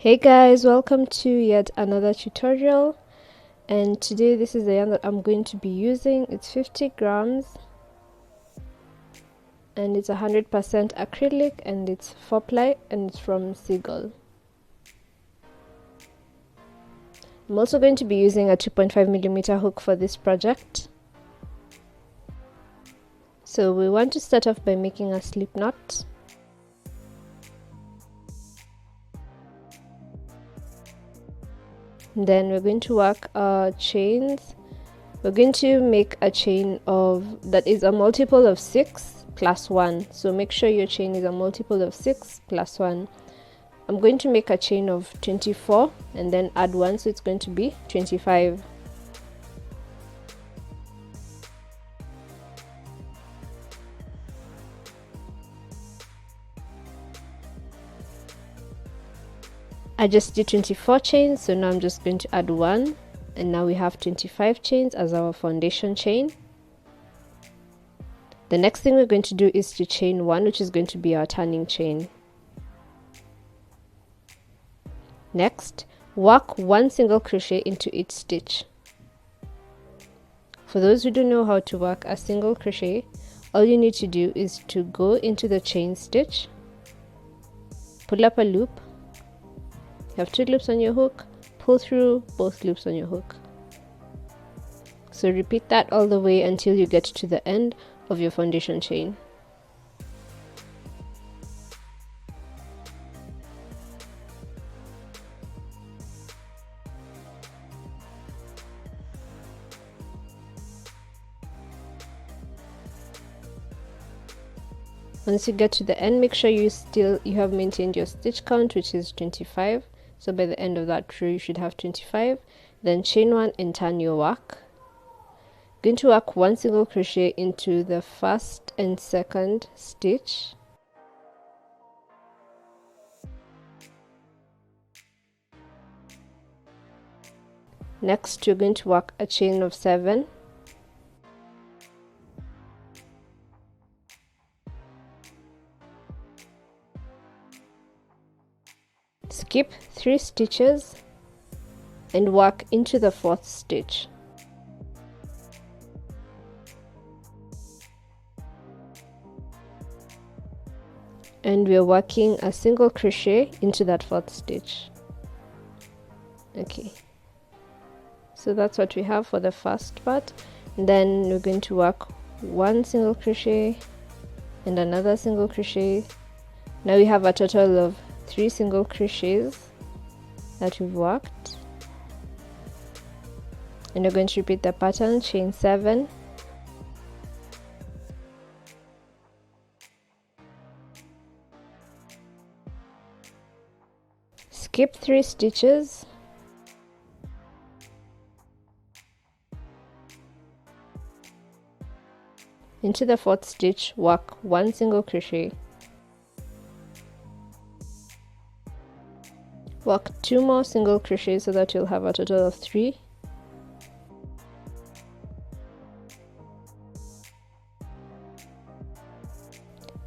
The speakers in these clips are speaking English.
Hey guys, welcome to yet another tutorial, and today this is the yarn that I'm going to be using. It's 50 grams and it's 100% acrylic and it's 4-ply and it's from Seagull. I'm also going to be using a 2.5mm hook for this project. So we want to start off by making a slip knot. Then we're going to work our chains. We're going to make a chain that is a multiple of 6 plus 1. So make sure your chain is a multiple of 6 plus 1. I'm going to make a chain of 24 and then add 1, so it's going to be 25. I just did 24 chains, so now I'm just going to add 1, and now we have 25 chains as our foundation chain. The next thing we're going to do is to chain 1, which is going to be our turning chain. Next, work 1 single crochet into each stitch. For those who don't know how to work a single crochet, all you need to do is to go into the chain stitch, pull up a loop. You have 2 loops on your hook, pull through both loops on your hook. So repeat that all the way until you get to the end of your foundation chain. Once you get to the end, make sure you have maintained your stitch count, which is 25. So by the end of that row you should have 25. Then chain 1 and turn your work. Going to work 1 single crochet into the first and second stitch. Next you're going to work a chain of 7. Skip 3 stitches and work into the 4th stitch. And we're working a single crochet into that 4th stitch. Okay, so that's what we have for the first part. And then we're going to work 1 single crochet and another single crochet. Now we have a total of 3 single crochets that we've worked, and we're going to repeat the pattern. Chain 7, skip 3 stitches, into the 4th stitch work 1 single crochet, work 2 more single crochets so that you'll have a total of 3.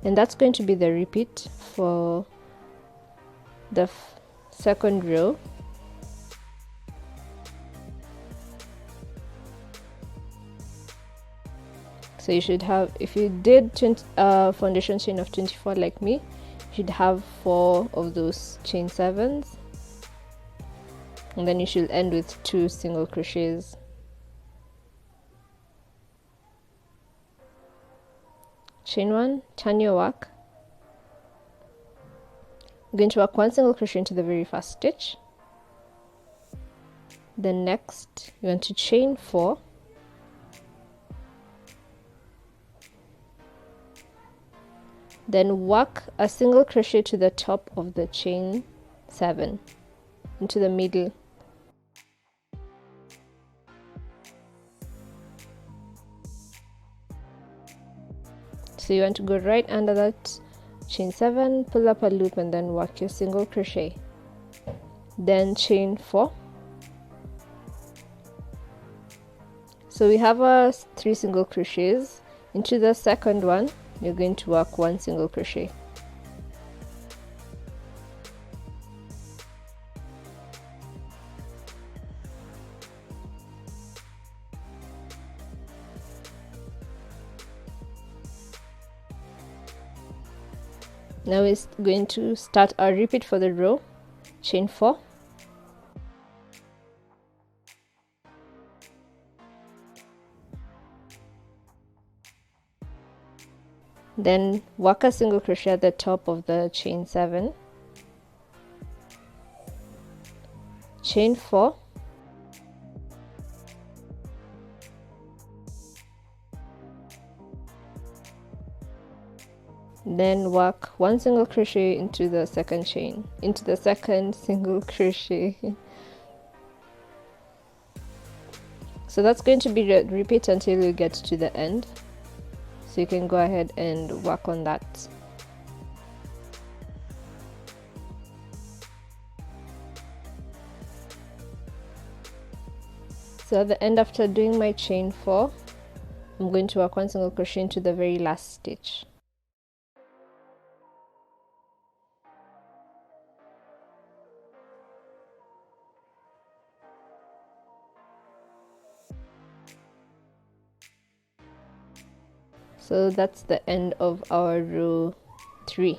And that's going to be the repeat for the second row. So you should have, if you did foundation chain of 24 like me, you should have 4 of those chain 7s. And then you should end with 2 single crochets. Chain 1, turn your work. You're going to work 1 single crochet into the very first stitch. Then next you want to chain 4. Then work a single crochet to the top of the chain 7 into the middle. So you want to go right under that chain 7, pull up a loop and then work your single crochet. Then chain 4. So we have our 3 single crochets. Into the second one you're going to work 1 single crochet. Now we're going to start our repeat for the row. Chain 4, then work a single crochet at the top of the chain 7, chain 4, then work 1 single crochet into the second single crochet. So that's going to be the repeat until you get to the end, so you can go ahead and work on that. So at the end, after doing my chain 4, I'm going to work 1 single crochet into the very last stitch. So that's the end of our row 3.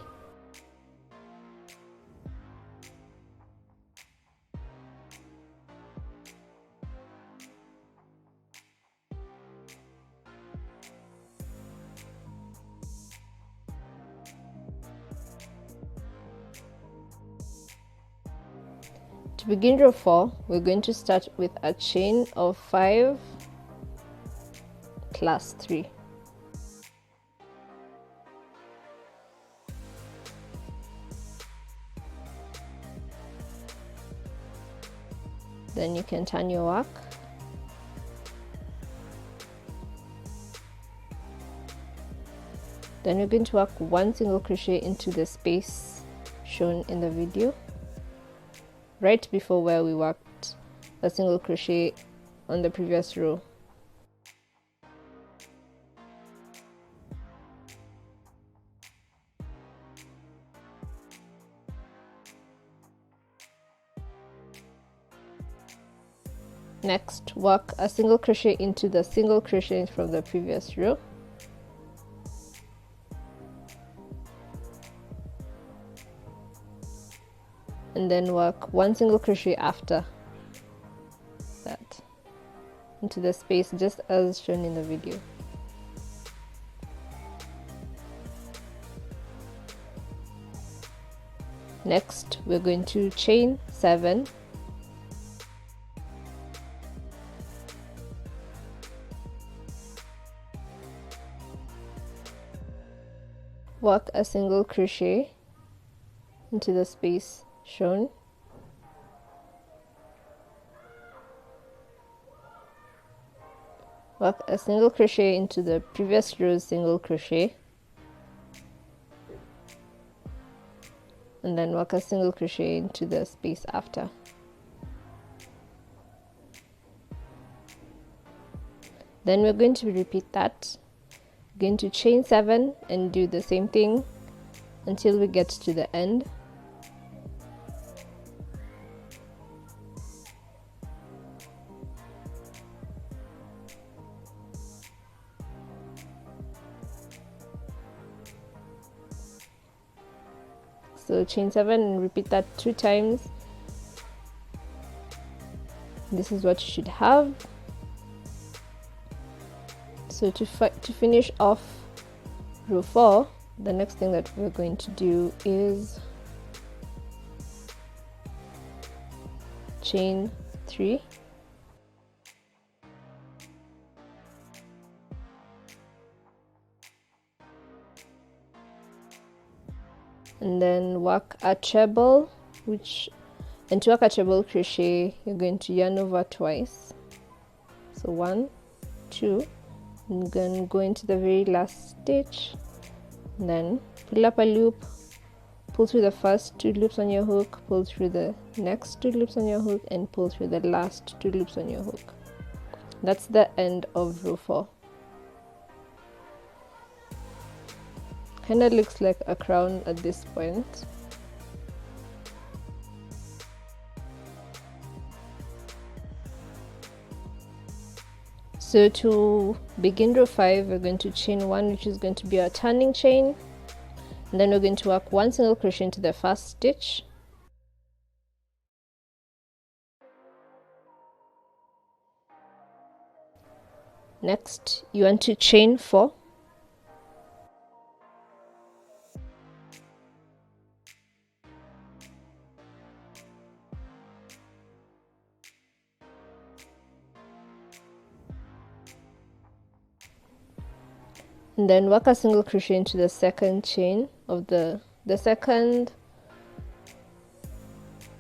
To begin row 4, we're going to start with a chain of 5 plus 3. Then you can turn your work. Then we're going to work 1 single crochet into the space shown in the video, right before where we worked a single crochet on the previous row. Next, work a single crochet into the single crochet from the previous row. And then work 1 single crochet after that into the space just as shown in the video. Next, we're going to chain 7, work a single crochet into the space shown, work a single crochet into the previous row's single crochet, and then work a single crochet into the space after. Then we're going to repeat that. We're going to chain 7 and do the same thing until we get to the end. So chain 7 and repeat that 2 times. This is what you should have. So to finish off row 4, the next thing that we're going to do is chain 3, and then work a treble, and to work a treble crochet you're going to yarn over twice. So 1, 2, and then go into the very last stitch, and then pull up a loop, pull through the first 2 loops on your hook, pull through the next 2 loops on your hook, and pull through the last 2 loops on your hook. That's the end of row 4. Kind of looks like a crown at this point. So to begin row 5, we're going to chain 1, which is going to be our turning chain. and then we're going to work 1 single crochet into the first stitch. Next, you want to chain 4. And then work a single crochet into the second chain of the second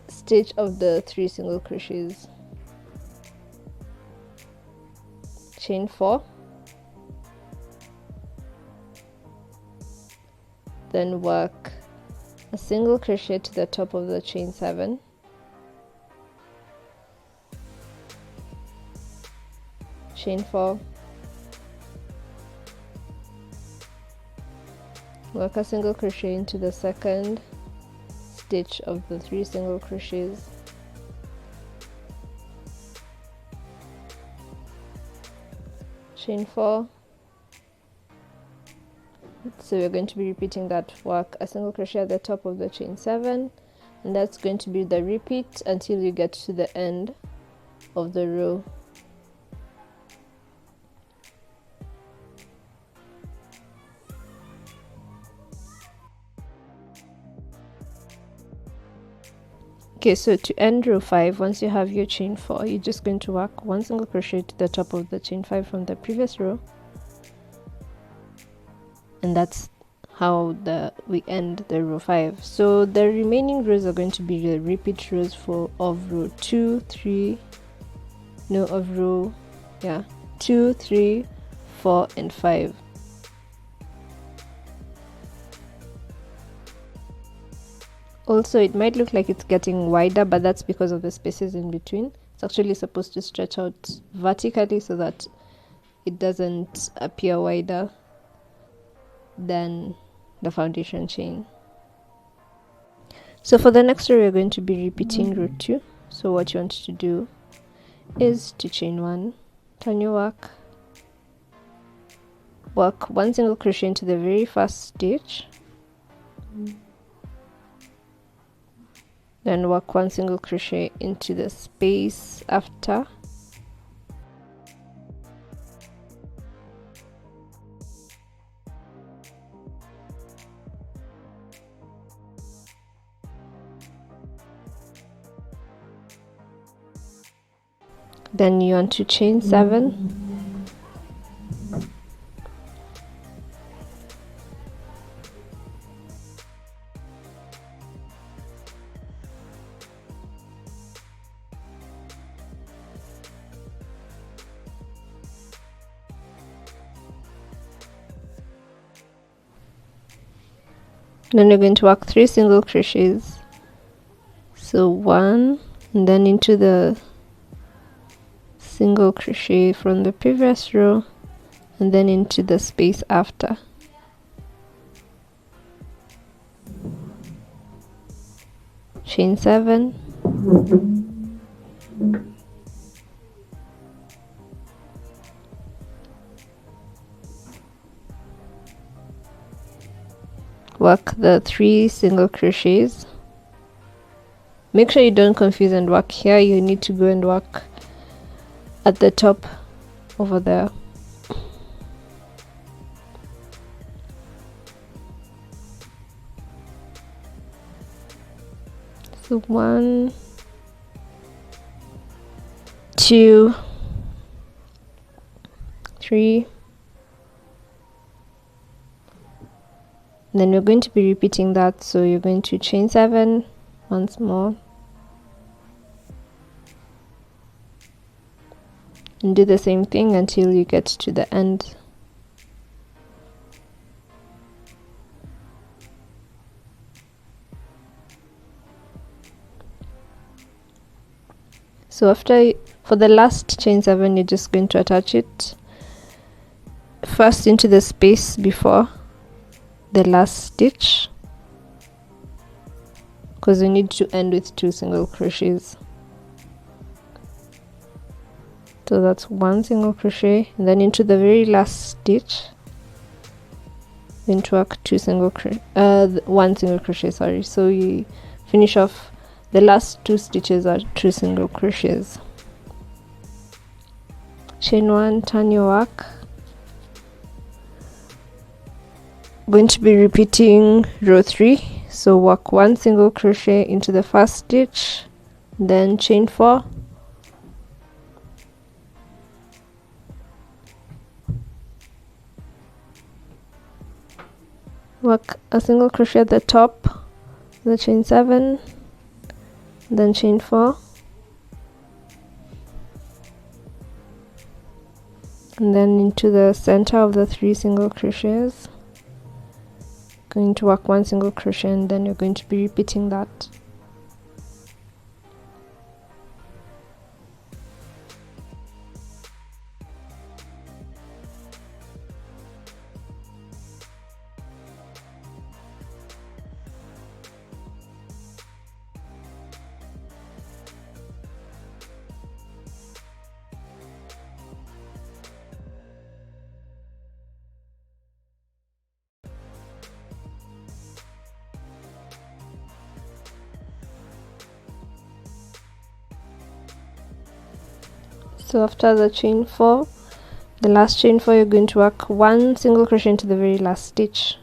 stitch of the 3 single crochets. Chain 4, then work a single crochet to the top of the chain 7, chain 4, work a single crochet into the second stitch of the 3 single crochets, chain 4. So we're going to be repeating that. Work a single crochet at the top of the chain 7, and that's going to be the repeat until you get to the end of the row. Okay, so to end row 5, once you have your chain 4, you're just going to work 1 single crochet to the top of the chain 5 from the previous row, and that's how we end the row 5. So the remaining rows are going to be the repeat rows of row 2, 3, 2, 3, 4, and 5. Also, it might look like it's getting wider, but that's because of the spaces in between. It's actually supposed to stretch out vertically so that it doesn't appear wider than the foundation chain. So for the next row, we're going to be repeating row 2. So what you want to do is to chain 1, turn your work 1 single crochet into the very first stitch, then work 1 single crochet into the space after, then you want to chain 7, then you're going to work 3 single crochets, so 1, and then into the single crochet from the previous row, and then into the space after, chain 7, work the 3 single crochets. Make sure you don't confuse and work here. You need to go and work at the top over there. So 1, 2, 3, and then we're going to be repeating that. So you're going to chain 7 once more and do the same thing until you get to the end. So for the last chain 7, you're just going to attach it first into the space before the last stitch, because you need to end with 2 single crochets. So that's 1 single crochet, and then into the very last stitch, going to work one single crochet, sorry. So you finish off the last 2 stitches are 2 single crochets. Chain 1, turn your work. Going to be repeating row 3, so work 1 single crochet into the first stitch, then chain 4, work a single crochet at the top, the chain 7, then chain 4, and then into the center of the 3 single crochets. Going to work 1 single crochet, and then you're going to be repeating that. So after the chain 4, the last chain 4, you're going to work 1 single crochet into the very last stitch.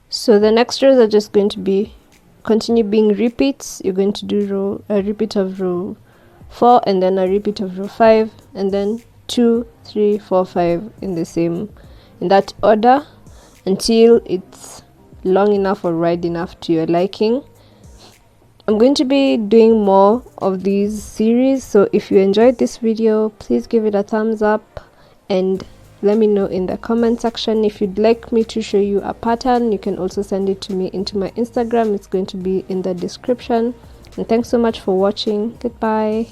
So the next rows are just going to continue being repeats. You're going to do a repeat of row 4, and then a repeat of row 5, and then 2, 3, 4, 5 in that order, until it's long enough or wide enough to your liking. I'm going to be doing more of these series, so if you enjoyed this video, please give it a thumbs up and let me know in the comment section. If you'd like me to show you a pattern, you can also send it to me into my Instagram. It's going to be in the description. And thanks so much for watching. Goodbye.